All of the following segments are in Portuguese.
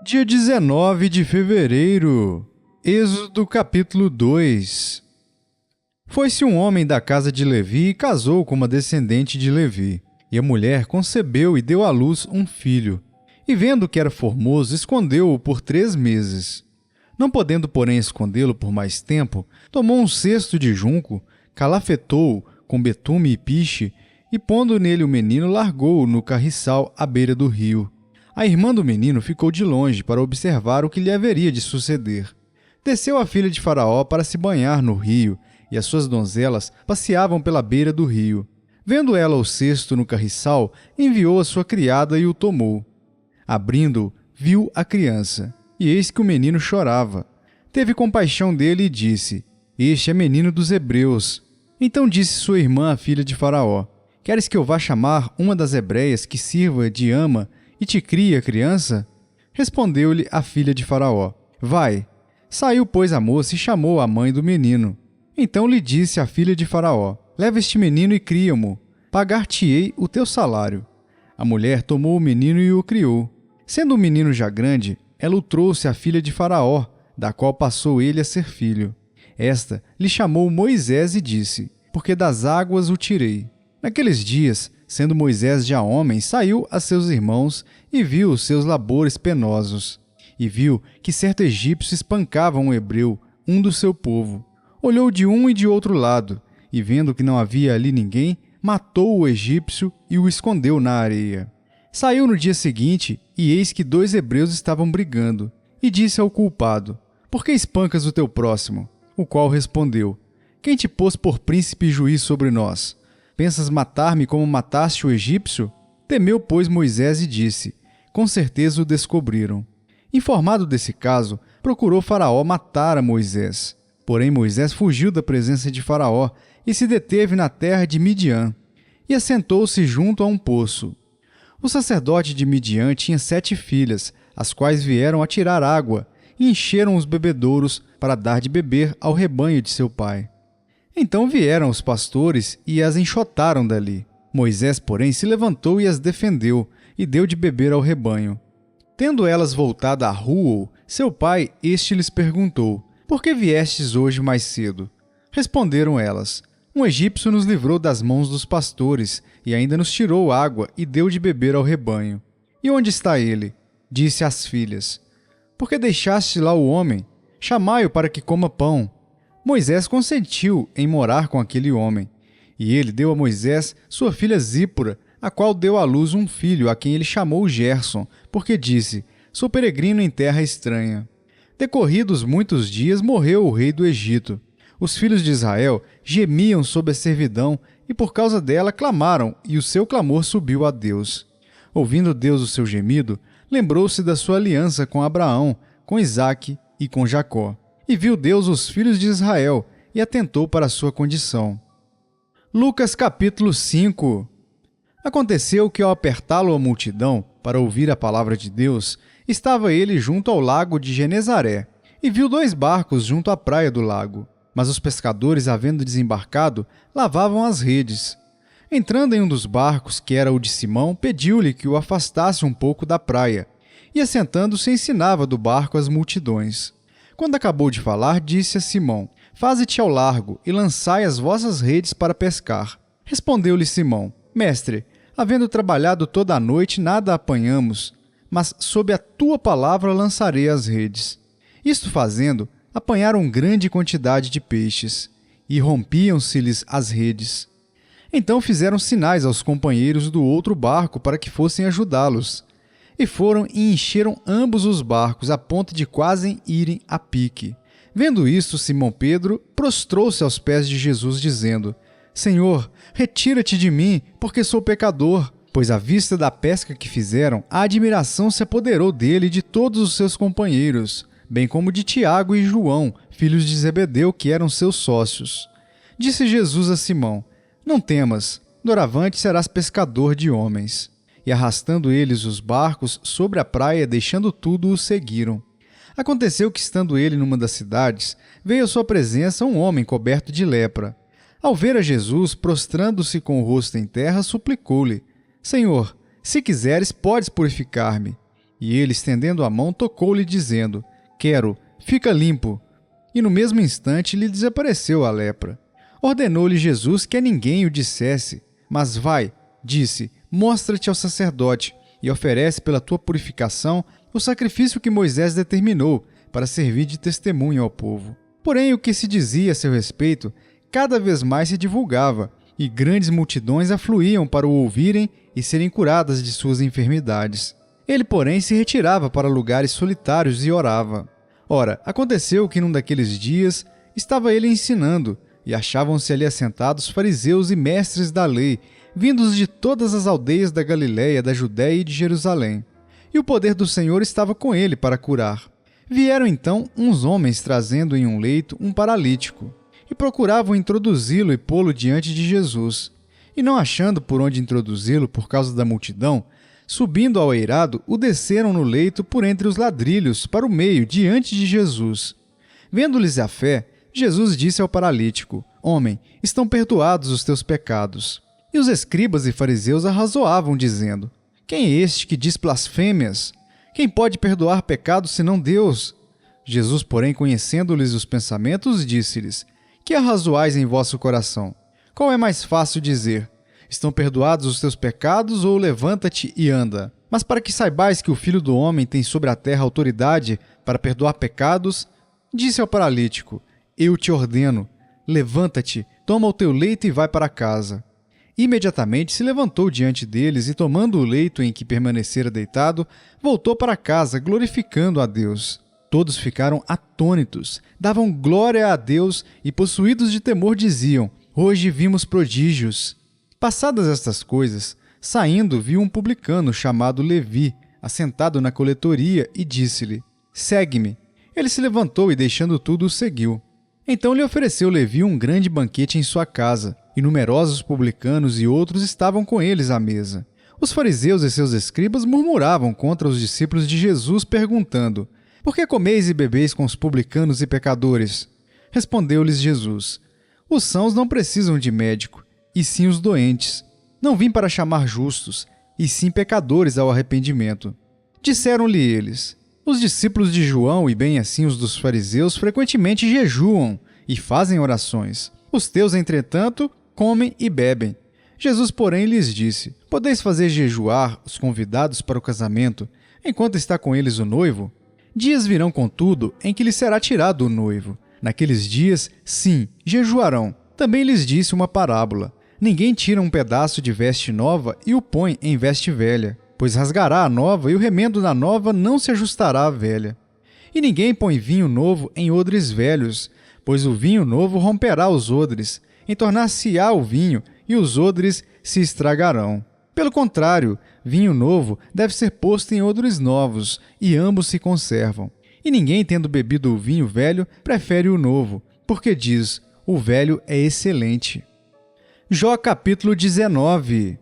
Dia 19 de fevereiro, Êxodo capítulo 2. Foi-se um homem da casa de Levi e casou com uma descendente de Levi. E a mulher concebeu e deu à luz um filho. E vendo que era formoso, escondeu-o por 3 meses. Não podendo, porém, escondê-lo por mais tempo, tomou um cesto de junco, calafetou-o com betume e piche, e pondo nele o menino, largou-o no carriçal à beira do rio. A irmã do menino ficou de longe para observar o que lhe haveria de suceder. Desceu a filha de Faraó para se banhar no rio, e as suas donzelas passeavam pela beira do rio. Vendo ela o cesto no carriçal, enviou a sua criada e o tomou. Abrindo-o, viu a criança, e eis que o menino chorava. Teve compaixão dele e disse: Este é menino dos hebreus. Então disse sua irmã, a filha de Faraó: Queres que eu vá chamar uma das hebreias que sirva de ama e te crie a criança? Respondeu-lhe a filha de Faraó: Vai. Saiu, pois, a moça e chamou a mãe do menino. Então lhe disse a filha de Faraó: Leva este menino e cria-mo, pagar-te-ei o teu salário. A mulher tomou o menino e o criou. Sendo o menino já grande, ela o trouxe à filha de Faraó, da qual passou ele a ser filho. Esta lhe chamou Moisés e disse: Porque das águas o tirei. Naqueles dias, sendo Moisés já homem, saiu a seus irmãos e viu os seus labores penosos. E viu que certo egípcio espancava um hebreu, um do seu povo. Olhou de um e de outro lado, e vendo que não havia ali ninguém, matou o egípcio e o escondeu na areia. Saiu no dia seguinte, e eis que 2 hebreus estavam brigando. E disse ao culpado: Por que espancas o teu próximo? O qual respondeu: Quem te pôs por príncipe e juiz sobre nós? Pensas matar-me como mataste o egípcio? Temeu, pois, Moisés e disse: Com certeza o descobriram. Informado desse caso, procurou Faraó matar a Moisés. Porém Moisés fugiu da presença de Faraó e se deteve na terra de Midian. E assentou-se junto a um poço. O sacerdote de Midian tinha 7 filhas, as quais vieram a tirar água, e encheram os bebedouros para dar de beber ao rebanho de seu pai. Então vieram os pastores e as enxotaram dali. Moisés, porém, se levantou e as defendeu, e deu de beber ao rebanho. Tendo elas voltado a Ruel, seu pai, este lhes perguntou: Por que viestes hoje mais cedo? Responderam elas: Um egípcio nos livrou das mãos dos pastores, e ainda nos tirou água e deu de beber ao rebanho. E onde está ele? Disse às filhas: Por que deixaste lá o homem? Chamai-o para que coma pão. Moisés consentiu em morar com aquele homem. E ele deu a Moisés sua filha Zípora, a qual deu à luz um filho, a quem ele chamou Gerson, porque disse: Sou peregrino em terra estranha. Decorridos muitos dias, morreu o rei do Egito. Os filhos de Israel gemiam sob a servidão, e por causa dela clamaram, e o seu clamor subiu a Deus. Ouvindo Deus o seu gemido, lembrou-se da sua aliança com Abraão, com Isaque e com Jacó. E viu Deus os filhos de Israel, e atentou para a sua condição. Lucas capítulo 5. Aconteceu que, ao apertá-lo a multidão para ouvir a palavra de Deus, estava ele junto ao lago de Genezaré, e viu 2 barcos junto à praia do lago. Mas os pescadores, havendo desembarcado, lavavam as redes. Entrando em um dos barcos, que era o de Simão, pediu-lhe que o afastasse um pouco da praia, e assentando-se ensinava do barco as multidões. Quando acabou de falar, disse a Simão: Faze-te ao largo e lançai as vossas redes para pescar. Respondeu-lhe Simão: Mestre, havendo trabalhado toda a noite, nada apanhamos, mas sob a tua palavra lançarei as redes. Isto fazendo, apanharam grande quantidade de peixes, e rompiam-se-lhes as redes. Então fizeram sinais aos companheiros do outro barco para que fossem ajudá-los. E foram e encheram ambos os barcos, a ponto de quase irem a pique. Vendo isto, Simão Pedro prostrou-se aos pés de Jesus, dizendo: Senhor, retira-te de mim, porque sou pecador. Pois à vista da pesca que fizeram, a admiração se apoderou dele e de todos os seus companheiros, bem como de Tiago e João, filhos de Zebedeu, que eram seus sócios. Disse Jesus a Simão: Não temas, doravante serás pescador de homens. E arrastando eles os barcos sobre a praia, deixando tudo, o seguiram. Aconteceu que, estando ele numa das cidades, veio à sua presença um homem coberto de lepra. Ao ver a Jesus, prostrando-se com o rosto em terra, suplicou-lhe: Senhor, se quiseres, podes purificar-me. E ele, estendendo a mão, tocou-lhe, dizendo: Quero, fica limpo. E no mesmo instante lhe desapareceu a lepra. Ordenou-lhe Jesus que a ninguém o dissesse, mas vai, disse, mostra-te ao sacerdote e oferece pela tua purificação o sacrifício que Moisés determinou para servir de testemunho ao povo. Porém, o que se dizia a seu respeito cada vez mais se divulgava, e grandes multidões afluíam para o ouvirem e serem curadas de suas enfermidades. Ele, porém, se retirava para lugares solitários e orava. Ora, aconteceu que num daqueles dias estava ele ensinando, e achavam-se ali assentados fariseus e mestres da lei, vindos de todas as aldeias da Galiléia, da Judéia e de Jerusalém. E o poder do Senhor estava com ele para curar. Vieram então uns homens trazendo em um leito um paralítico, e procuravam introduzi-lo e pô-lo diante de Jesus. E não achando por onde introduzi-lo por causa da multidão, subindo ao eirado, o desceram no leito por entre os ladrilhos, para o meio, diante de Jesus. Vendo-lhes a fé, Jesus disse ao paralítico: Homem, estão perdoados os teus pecados. E os escribas e fariseus arrazoavam, dizendo: Quem é este que diz blasfêmias? Quem pode perdoar pecados senão Deus? Jesus, porém, conhecendo-lhes os pensamentos, disse-lhes: Que arrazoais em vosso coração? Qual é mais fácil dizer: Estão perdoados os teus pecados, ou levanta-te e anda? Mas para que saibais que o Filho do Homem tem sobre a terra autoridade para perdoar pecados, disse ao paralítico: Eu te ordeno, levanta-te, toma o teu leito e vai para casa. Imediatamente se levantou diante deles e, tomando o leito em que permanecera deitado, voltou para casa, glorificando a Deus. Todos ficaram atônitos, davam glória a Deus e, possuídos de temor, diziam: Hoje vimos prodígios. Passadas estas coisas, saindo, viu um publicano chamado Levi, assentado na coletoria, e disse-lhe: Segue-me. Ele se levantou e, deixando tudo, o seguiu. Então lhe ofereceu Levi um grande banquete em sua casa, e numerosos publicanos e outros estavam com eles à mesa. Os fariseus e seus escribas murmuravam contra os discípulos de Jesus, perguntando: Por que comeis e bebeis com os publicanos e pecadores? Respondeu-lhes Jesus: Os sãos não precisam de médico, e sim os doentes. Não vim para chamar justos, e sim pecadores ao arrependimento. Disseram-lhe eles: Os discípulos de João, e bem assim os dos fariseus, frequentemente jejuam e fazem orações. Os teus, entretanto, comem e bebem. Jesus, porém, lhes disse: Podeis fazer jejuar os convidados para o casamento, enquanto está com eles o noivo? Dias virão, contudo, em que lhes será tirado o noivo. Naqueles dias, sim, jejuarão. Também lhes disse uma parábola: Ninguém tira um pedaço de veste nova e o põe em veste velha, pois rasgará a nova e o remendo da nova não se ajustará à velha. E ninguém põe vinho novo em odres velhos, pois o vinho novo romperá os odres, entornar-se-á o vinho e os odres se estragarão. Pelo contrário, vinho novo deve ser posto em odres novos, e ambos se conservam. E ninguém, tendo bebido o vinho velho, prefere o novo, porque diz: o velho é excelente. Jó capítulo 19.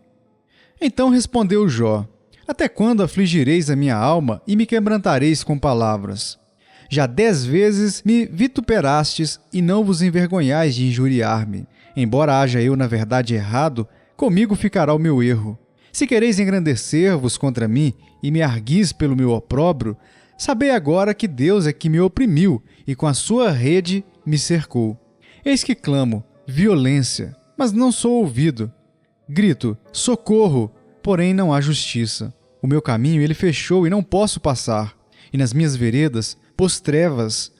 Então respondeu Jó: Até quando afligireis a minha alma e me quebrantareis com palavras? Já 10 vezes me vituperastes e não vos envergonhais de injuriar-me. Embora haja eu, na verdade, errado, comigo ficará o meu erro. Se quereis engrandecer-vos contra mim e me arguis pelo meu opróbrio, sabei agora que Deus é que me oprimiu e com a sua rede me cercou. Eis que clamo: violência, mas não sou ouvido. Grito: socorro, porém não há justiça. O meu caminho ele fechou e não posso passar, e nas minhas veredas pôs trevas.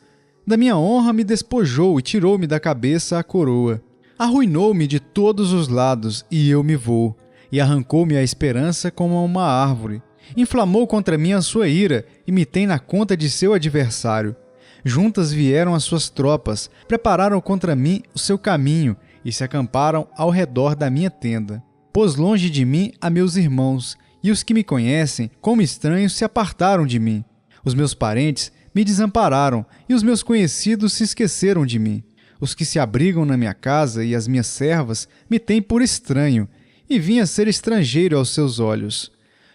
Da minha honra me despojou e tirou-me da cabeça a coroa. Arruinou-me de todos os lados e eu me vou, e arrancou-me a esperança como a uma árvore. Inflamou contra mim a sua ira e me tem na conta de seu adversário. Juntas vieram as suas tropas, prepararam contra mim o seu caminho e se acamparam ao redor da minha tenda. Pôs longe de mim a meus irmãos, e os que me conhecem, como estranhos, se apartaram de mim. Os meus parentes me desampararam, e os meus conhecidos se esqueceram de mim. Os que se abrigam na minha casa e as minhas servas me têm por estranho, e vim a ser estrangeiro aos seus olhos.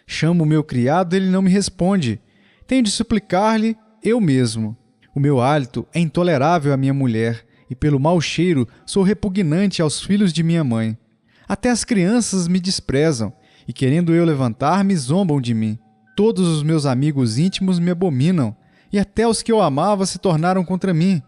Chamo o meu criado, ele não me responde. Tenho de suplicar-lhe eu mesmo. O meu hálito é intolerável à minha mulher, e pelo mau cheiro sou repugnante aos filhos de minha mãe. Até as crianças me desprezam, e querendo eu levantar-me, zombam de mim. Todos os meus amigos íntimos me abominam, e até os que eu amava se tornaram contra mim.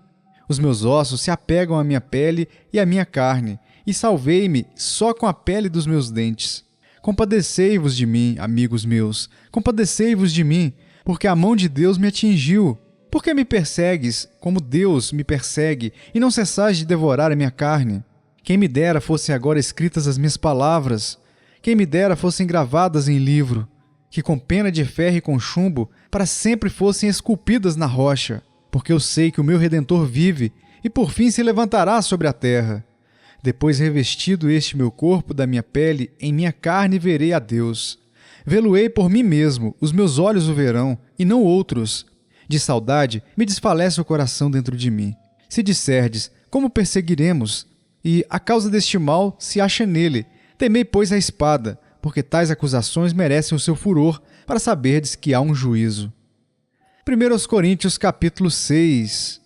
Os meus ossos se apegam à minha pele e à minha carne, e salvei-me só com a pele dos meus dentes. Compadecei-vos de mim, amigos meus, compadecei-vos de mim, porque a mão de Deus me atingiu. Por que me persegues, como Deus me persegue, e não cessais de devorar a minha carne? Quem me dera fossem agora escritas as minhas palavras, quem me dera fossem gravadas em livro, que com pena de ferro e com chumbo para sempre fossem esculpidas na rocha, porque eu sei que o meu Redentor vive e por fim se levantará sobre a terra. Depois revestido este meu corpo da minha pele, em minha carne verei a Deus. Vê-lo-ei por mim mesmo, os meus olhos o verão, e não outros. De saudade me desfalece o coração dentro de mim. Se disserdes, como perseguiremos? E a causa deste mal se acha nele. Temei, pois, a espada, porque tais acusações merecem o seu furor, para saberdes que há um juízo. 1 Coríntios capítulo 6.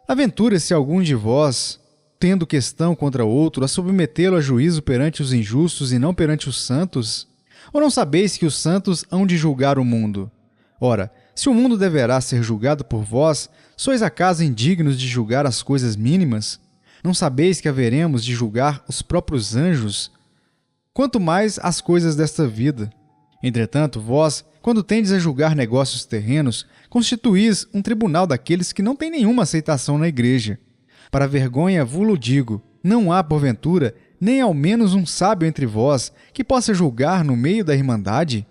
Aventura-se algum de vós, tendo questão contra outro, a submetê-lo a juízo perante os injustos e não perante os santos? Ou não sabeis que os santos hão de julgar o mundo? Ora, se o mundo deverá ser julgado por vós, sois acaso indignos de julgar as coisas mínimas? Não sabeis que haveremos de julgar os próprios anjos? Quanto mais as coisas desta vida. Entretanto, vós, quando tendes a julgar negócios terrenos, constituís um tribunal daqueles que não têm nenhuma aceitação na igreja. Para vergonha vos-lo digo, não há, porventura, nem ao menos um sábio entre vós que possa julgar no meio da irmandade?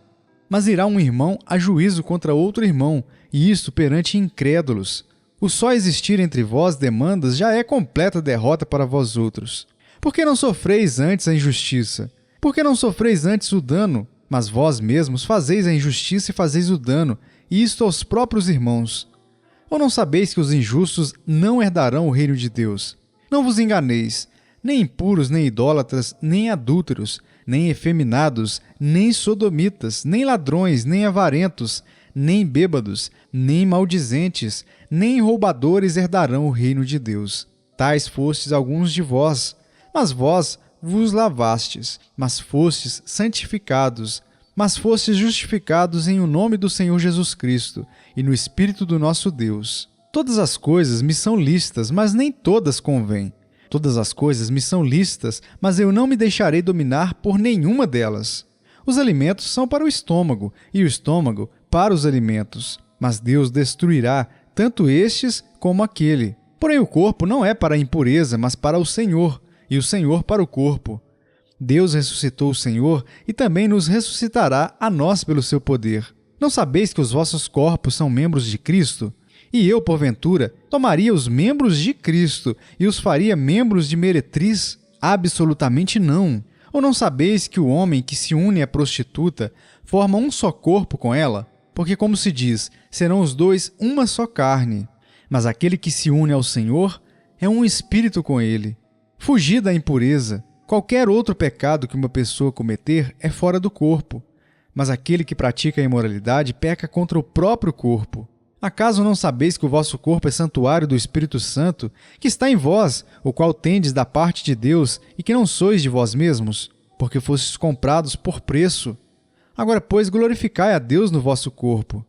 Mas irá um irmão a juízo contra outro irmão, e isto perante incrédulos. O só existir entre vós demandas já é completa derrota para vós outros. Por que não sofreis antes a injustiça? Por que não sofreis antes o dano? Mas vós mesmos fazeis a injustiça e fazeis o dano, e isto aos próprios irmãos. Ou não sabeis que os injustos não herdarão o reino de Deus? Não vos enganeis, nem impuros, nem idólatras, nem adúlteros, nem efeminados, nem sodomitas, nem ladrões, nem avarentos, nem bêbados, nem maldizentes, nem roubadores herdarão o reino de Deus. Tais fostes alguns de vós, mas vós vos lavastes, mas fostes santificados, mas fostes justificados em o nome do Senhor Jesus Cristo e no Espírito do nosso Deus. Todas as coisas me são lícitas, mas nem todas convêm. Todas as coisas me são lícitas, mas eu não me deixarei dominar por nenhuma delas. Os alimentos são para o estômago, e o estômago para os alimentos, mas Deus destruirá tanto estes como aquele. Porém o corpo não é para a impureza, mas para o Senhor, e o Senhor para o corpo. Deus ressuscitou o Senhor e também nos ressuscitará a nós pelo seu poder. Não sabeis que os vossos corpos são membros de Cristo? E eu, porventura, tomaria os membros de Cristo e os faria membros de meretriz? Absolutamente não. Ou não sabeis que o homem que se une à prostituta forma um só corpo com ela? Porque, como se diz, serão os dois uma só carne. Mas aquele que se une ao Senhor é um espírito com ele. Fugi da impureza. Qualquer outro pecado que uma pessoa cometer é fora do corpo, mas aquele que pratica a imoralidade peca contra o próprio corpo. Acaso não sabeis que o vosso corpo é santuário do Espírito Santo, que está em vós, o qual tendes da parte de Deus, e que não sois de vós mesmos, porque fostes comprados por preço? Agora, pois, glorificai a Deus no vosso corpo.